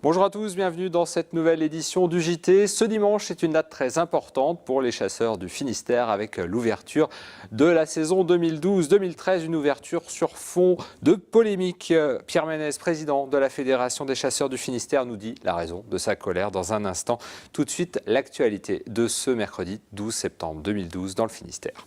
Bonjour à tous, bienvenue dans cette nouvelle édition du JT. Ce dimanche est une date très importante pour les chasseurs du Finistère avec l'ouverture de la saison 2012-2013, une ouverture sur fond de polémique. Pierre Ménez, président de la Fédération des chasseurs du Finistère, nous dit la raison de sa colère dans un instant. Tout de suite, l'actualité de ce mercredi 12 septembre 2012 dans le Finistère.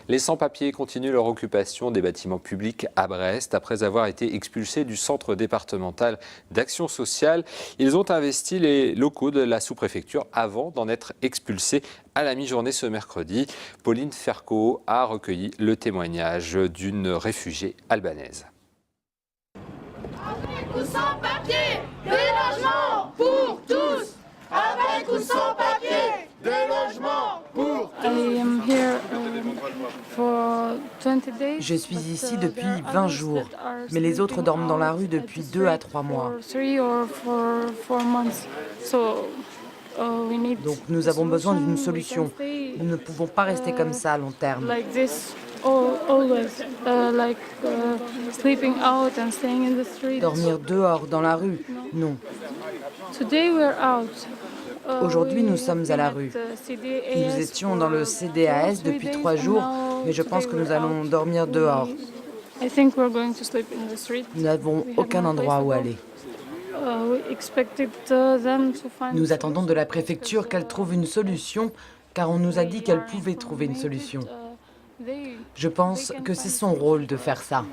Les sans-papiers continuent leur occupation des bâtiments publics à Brest. Après avoir été expulsés du centre départemental d'action sociale, ils ont investi les locaux de la sous-préfecture avant d'en être expulsés à la mi-journée ce mercredi. Pauline Ferco a recueilli le témoignage d'une réfugiée albanaise. Avec ou sans papier, des logements pour tous. Avec ou sans papier, des logements pour tous. Je suis ici depuis 20 jours, mais les autres dorment dans la rue depuis 2 à 3 mois. Donc nous avons besoin d'une solution. Nous ne pouvons pas rester comme ça à long terme. Dormir dehors, dans la rue, non. Aujourd'hui, nous sommes à la rue. Nous étions dans le CDAS depuis 3 jours, mais je pense que nous allons dormir dehors. Nous n'avons aucun endroit où aller. Nous attendons de la préfecture qu'elle trouve une solution, car on nous a dit qu'elle pouvait trouver une solution. Je pense que c'est son rôle de faire ça.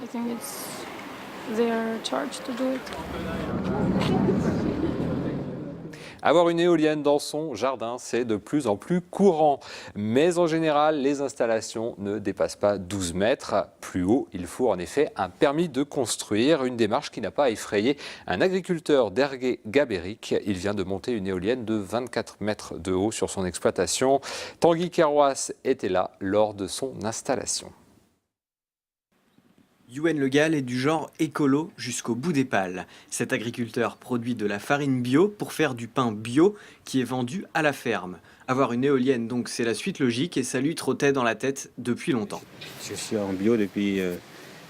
Avoir une éolienne dans son jardin, c'est de plus en plus courant. Mais en général, les installations ne dépassent pas 12 mètres. Plus haut, il faut en effet un permis de construire, une démarche qui n'a pas effrayé un agriculteur d'Ergué-Gabéric. Il vient de monter une éolienne de 24 mètres de haut sur son exploitation. Tanguy Kerouas était là lors de son installation. Youen Le Gall est du genre écolo jusqu'au bout des pales. Cet agriculteur produit de la farine bio pour faire du pain bio qui est vendu à la ferme. Avoir une éolienne, donc, c'est la suite logique et ça lui trottait dans la tête depuis longtemps. Je suis en bio depuis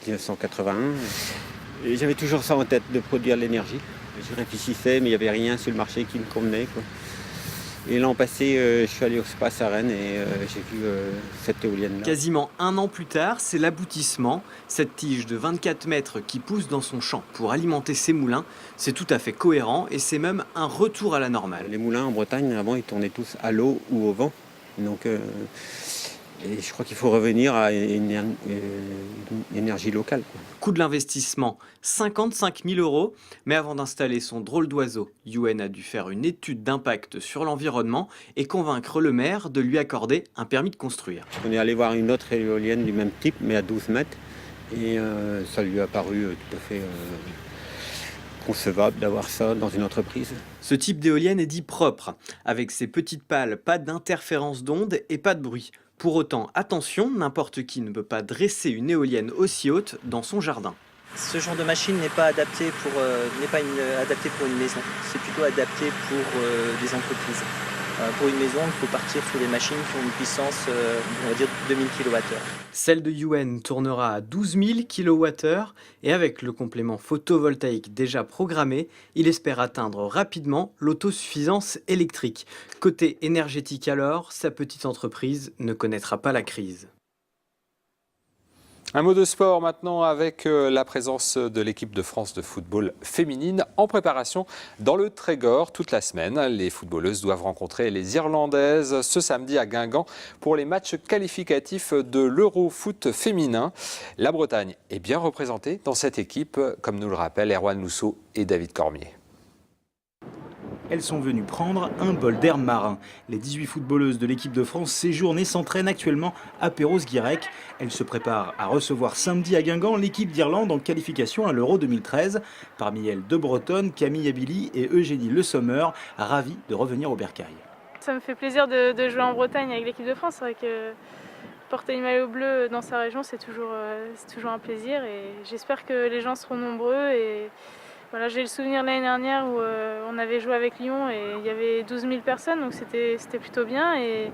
1981 et j'avais toujours ça en tête, de produire l'énergie. Je réfléchissais, mais il n'y avait rien sur le marché qui me convenait, quoi. Et l'an passé, je suis allé au Space à Rennes et j'ai vu cette éolienne-là. Quasiment un an plus tard, c'est l'aboutissement. Cette tige de 24 mètres qui pousse dans son champ pour alimenter ses moulins, c'est tout à fait cohérent et c'est même un retour à la normale. Les moulins en Bretagne, avant, ils tournaient tous à l'eau ou au vent. Donc, et je crois qu'il faut revenir à une énergie locale, quoi. Coût de l'investissement, 55 000 €. Mais avant d'installer son drôle d'oiseau, Youen a dû faire une étude d'impact sur l'environnement et convaincre le maire de lui accorder un permis de construire. On est allé voir une autre éolienne du même type, mais à 12 mètres. Et ça lui a paru tout à fait concevable d'avoir ça dans une entreprise. Ce type d'éolienne est dit propre. Avec ses petites pales, pas d'interférence d'ondes et pas de bruit. Pour autant, attention, n'importe qui ne peut pas dresser une éolienne aussi haute dans son jardin. Ce genre de machine n'est pas adapté adapté pour une maison, c'est plutôt adapté pour des entreprises. Pour une maison, il faut partir sur des machines qui ont une puissance, on va dire, 2000 kWh. Celle de Youen tournera à 12 000 kWh et avec le complément photovoltaïque déjà programmé, il espère atteindre rapidement l'autosuffisance électrique. Côté énergétique alors, sa petite entreprise ne connaîtra pas la crise. Un mot de sport maintenant avec la présence de l'équipe de France de football féminine en préparation dans le Trégor toute la semaine. Les footballeuses doivent rencontrer les Irlandaises ce samedi à Guingamp pour les matchs qualificatifs de l'Eurofoot féminin. La Bretagne est bien représentée dans cette équipe, comme nous le rappellent Erwan Lousseau et David Cormier. Elles sont venues prendre un bol d'air marin. Les 18 footballeuses de l'équipe de France séjournent et s'entraînent actuellement à Perros-Guirec. Elles se préparent à recevoir samedi à Guingamp l'équipe d'Irlande en qualification à l'Euro 2013. Parmi elles, deux Bretonnes, Camille Abili et Eugénie Le Sommer, ravies de revenir au bercail. Ça me fait plaisir de jouer en Bretagne avec l'équipe de France. C'est vrai que porter une maillot bleu dans sa région, c'est toujours un plaisir. Et j'espère que les gens seront nombreux et Voilà, j'ai le souvenir l'année dernière où on avait joué avec Lyon et il y avait 12 000 personnes, donc c'était plutôt bien. Et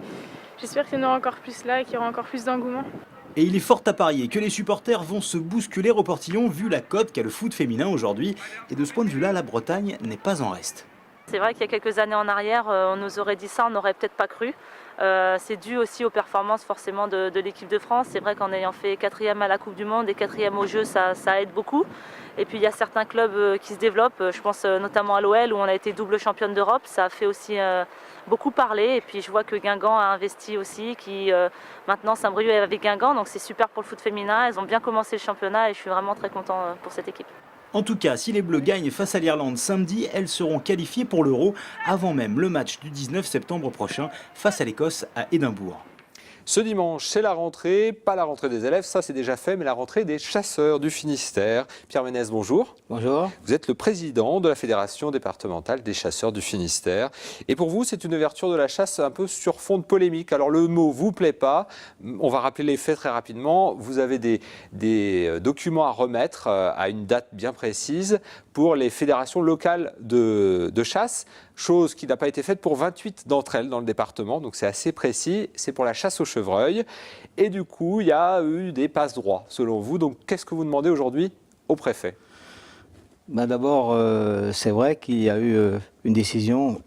j'espère qu'il y en aura encore plus là et qu'il y aura encore plus d'engouement. Et il est fort à parier que les supporters vont se bousculer au Portillon vu la cote qu'a le foot féminin aujourd'hui. Et de ce point de vue-là, la Bretagne n'est pas en reste. C'est vrai qu'il y a quelques années en arrière, on nous aurait dit ça, on n'aurait peut-être pas cru. C'est dû aussi aux performances forcément de l'équipe de France. C'est vrai qu'en ayant fait 4e à la Coupe du Monde et 4e aux Jeux, ça aide beaucoup. Et puis il y a certains clubs qui se développent, je pense notamment à l'OL où on a été double championne d'Europe. Ça a fait aussi beaucoup parler. Et puis je vois que Guingamp a investi aussi, qui maintenant s'imbrue avec Guingamp. Donc c'est super pour le foot féminin. Elles ont bien commencé le championnat et je suis vraiment très content pour cette équipe. En tout cas, si les Bleus gagnent face à l'Irlande samedi, elles seront qualifiées pour l'Euro avant même le match du 19 septembre prochain face à l'Écosse à Édimbourg. Ce dimanche, c'est la rentrée, pas la rentrée des élèves, ça c'est déjà fait, mais la rentrée des chasseurs du Finistère. Pierre Ménès, bonjour. Bonjour. Vous êtes le président de la Fédération départementale des chasseurs du Finistère. Et pour vous, c'est une ouverture de la chasse un peu sur fond de polémique. Alors le mot vous plaît pas, on va rappeler les faits très rapidement. Vous avez des documents à remettre à une date bien précise pour les fédérations locales de chasse, chose qui n'a pas été faite pour 28 d'entre elles dans le département, donc c'est assez précis, c'est pour la chasse au chevreuil. Et du coup, il y a eu des passe-droits, selon vous. Donc qu'est-ce que vous demandez aujourd'hui au préfet ? D'abord, c'est vrai qu'il y a eu une décision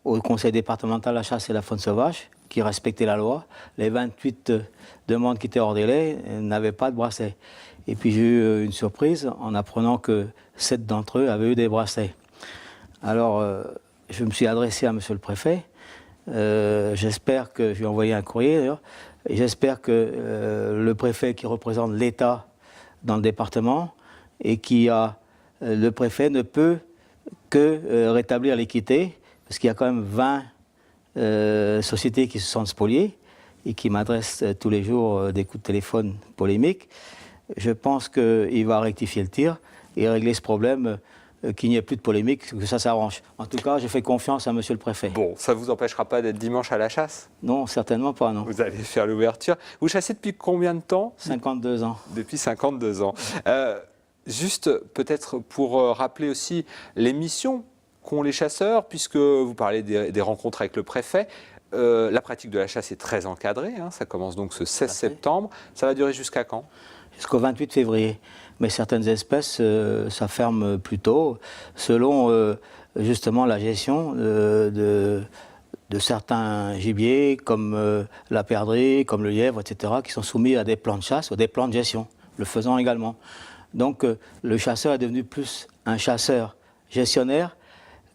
au conseil départemental de la chasse et la faune sauvage qui respectait la loi. Les 28 demandes qui étaient hors délai n'avaient pas de bracelet. Et puis j'ai eu une surprise en apprenant que 7 d'entre eux avaient eu des bracelets. Alors, je me suis adressé à monsieur le préfet. J'espère que, je lui ai envoyé un courrier d'ailleurs, et j'espère que le préfet qui représente l'État dans le département et le préfet ne peut que rétablir l'équité, parce qu'il y a quand même 20 sociétés qui se sentent spoliées et qui m'adressent tous les jours des coups de téléphone polémiques. Je pense qu'il va rectifier le tir et régler ce problème, qu'il n'y ait plus de polémique, que ça s'arrange. En tout cas, je fais confiance à monsieur le préfet. Bon, ça ne vous empêchera pas d'être dimanche à la chasse ? Non, certainement pas, non. Vous allez faire l'ouverture. Vous chassez depuis combien de temps ? 52 ans. Depuis 52 ans. Juste peut-être pour rappeler aussi les missions qu'ont les chasseurs, puisque vous parlez des rencontres avec le préfet. La pratique de la chasse est très encadrée, hein, ça commence donc ce 16 septembre. Ça va durer jusqu'à quand ? Jusqu'au 28 février. Mais certaines espèces, ça ferme plus tôt, selon justement la gestion de certains gibiers, comme la perdrix, comme le lièvre, etc., qui sont soumis à des plans de chasse ou des plans de gestion, le faisant également. Donc le chasseur est devenu plus un chasseur gestionnaire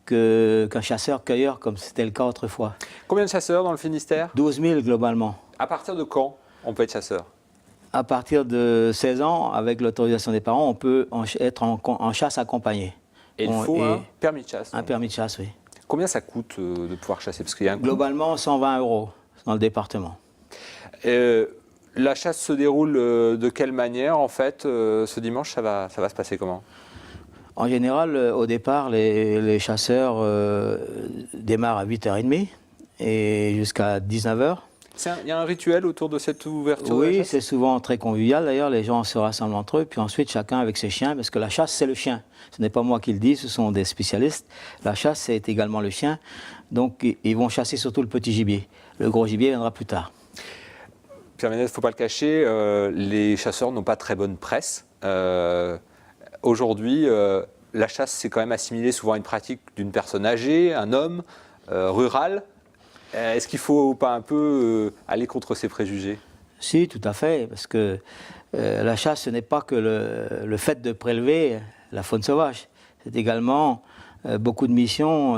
qu'un chasseur-cueilleur, comme c'était le cas autrefois. Combien de chasseurs dans le Finistère ? 12 000 globalement. À partir de quand on peut être chasseur ? À partir de 16 ans, avec l'autorisation des parents, on peut être en chasse accompagnée. Et il faut un permis de chasse. Un permis de chasse, oui. Combien ça coûte de pouvoir chasser ? Parce qu'il y a un coût. Globalement, 120 € dans le département. La chasse se déroule de quelle manière, en fait, ce dimanche, ça va se passer comment ? En général, au départ, les chasseurs démarrent à 8h30 et jusqu'à 19h. Il y a un rituel autour de cette ouverture ? Oui, c'est souvent très convivial. D'ailleurs, les gens se rassemblent entre eux, puis ensuite chacun avec ses chiens, parce que la chasse, c'est le chien. Ce n'est pas moi qui le dis, ce sont des spécialistes. La chasse, c'est également le chien. Donc, ils vont chasser surtout le petit gibier. Le gros gibier viendra plus tard. Pierre Ménès, il ne faut pas le cacher, les chasseurs n'ont pas très bonne presse. Aujourd'hui, la chasse, c'est quand même assimilé souvent à une pratique d'une personne âgée, un homme, rural. Est-ce qu'il ne faut pas un peu aller contre ces préjugés ? Si, tout à fait, parce que la chasse, ce n'est pas que le fait de prélever la faune sauvage. C'est également beaucoup de missions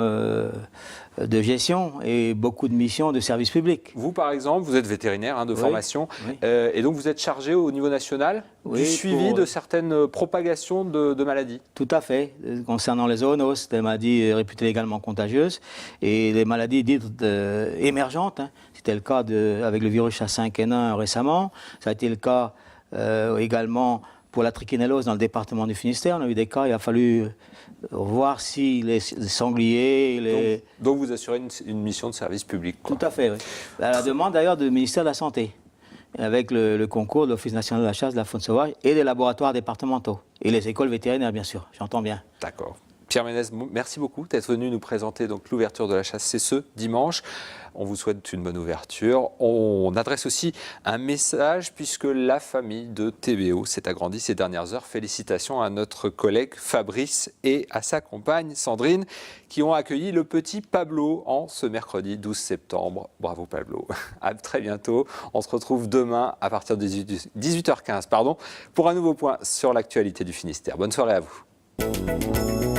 de gestion et beaucoup de missions de service public. Vous, par exemple, vous êtes vétérinaire de formation, oui. Et donc vous êtes chargé au niveau national du suivi de certaines propagations de maladies. Tout à fait, concernant les zoonoses, des maladies réputées également contagieuses, et les maladies dites émergentes. C'était le cas avec le virus H5N1 récemment, ça a été le cas également pour la trichinellose dans le département du Finistère. On a eu des cas, il a fallu voir si les sangliers... Donc vous assurez une mission de service public, quoi. Tout à fait, oui. À la demande d'ailleurs du ministère de la Santé, avec le concours de l'Office national de la chasse, de la faune sauvage et des laboratoires départementaux. Et les écoles vétérinaires, bien sûr, j'entends bien. D'accord. Pierre Ménez, merci beaucoup d'être venu nous présenter donc l'ouverture de la chasse. C'est ce dimanche. On vous souhaite une bonne ouverture. On adresse aussi un message puisque la famille de TBO s'est agrandie ces dernières heures. Félicitations à notre collègue Fabrice et à sa compagne Sandrine qui ont accueilli le petit Pablo en ce mercredi 12 septembre. Bravo Pablo. À très bientôt. On se retrouve demain à partir de 18h15 pour un nouveau point sur l'actualité du Finistère. Bonne soirée à vous.